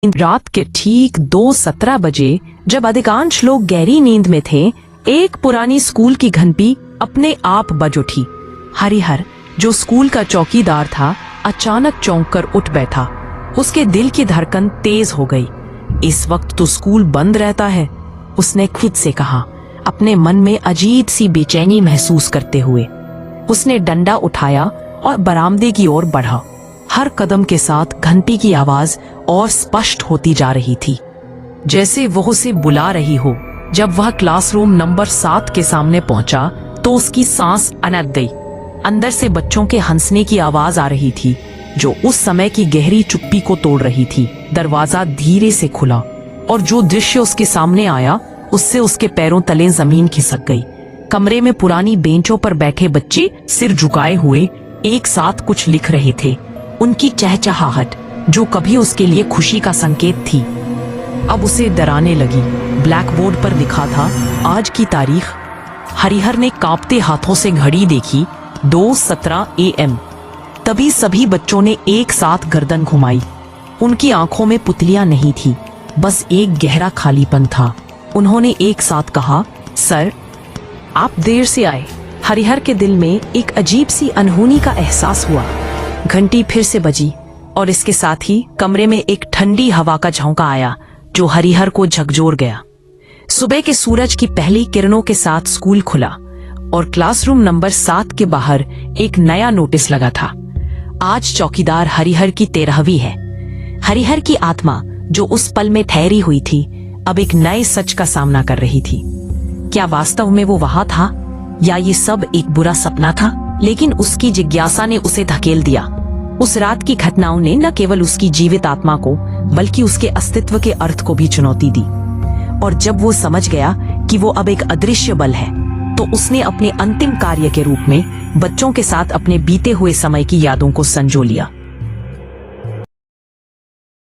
रात के ठीक 2:17 बजे जब अधिकांश लोग गहरी नींद में थे, एक पुरानी स्कूल की घंटी अपने आप बज उठी। हरिहर, जो स्कूल का चौकीदार था, अचानक चौंक कर उठ बैठा। उसके दिल की धड़कन तेज हो गई। इस वक्त तो स्कूल बंद रहता है, उसने खुद से कहा, अपने मन में अजीब सी बेचैनी महसूस करते हुए। उसने डंडा उठाया और बरामदे की ओर बढ़ा। हर कदम के साथ घंटी की आवाज और स्पष्ट होती जा रही थी, जैसे वो उसे बुला रही हो। जब वह क्लासरूम नंबर 7 के सामने पहुंचा तो उसकी सांस अनक गई। अंदर से बच्चों के हंसने की आवाज आ रही थी, जो उस समय की गहरी चुप्पी को तोड़ रही थी। दरवाजा धीरे से खुला और जो दृश्य उसके सामने आया, उससे उसके पैरों तले जमीन खिसक गई। कमरे में पुरानी बेंचों पर बैठे बच्चे सिर झुकाए हुए एक साथ कुछ लिख रहे थे। उनकी चहचहाहट, जो कभी उसके लिए खुशी का संकेत थी, अब उसे डराने लगी। ब्लैकबोर्ड पर लिखा था, आज की तारीख। हरिहर ने कांपते हाथों से घड़ी देखी, 2:17 AM। तभी सभी बच्चों ने एक साथ गर्दन घुमाई। उनकी आंखों में पुतलियां नहीं थी, बस एक गहरा खालीपन था। उन्होंने एक साथ कहा, सर, आप देर से आए। हरिहर के दिल में एक अजीब सी अनहोनी का एहसास हुआ। घंटी फिर से बजी और इसके साथ ही कमरे में एक ठंडी हवा का झोंका आया, जो हरिहर को झकझोर गया। सुबह के सूरज की पहली किरणों के साथ स्कूल खुला और क्लासरूम नंबर 7 के बाहर एक नया नोटिस लगा था। आज चौकीदार हरिहर की 13वीं है। हरिहर की आत्मा, जो उस पल में ठहरी हुई थी, अब एक नए सच का सामना कर रही थी। क्या वास्तव में वो वहां था, या ये सब एक बुरा सपना था? लेकिन उसकी जिज्ञासा ने उसे धकेल दिया। उस रात की घटनाओं ने न केवल उसकी जीवित आत्मा को, बल्कि उसके अस्तित्व के अर्थ को भी चुनौती दी। और जब वो समझ गया कि वो अब एक अदृश्य बल है, तो उसने अपने अंतिम कार्य के रूप में बच्चों के साथ अपने बीते हुए समय की यादों को संजो लिया।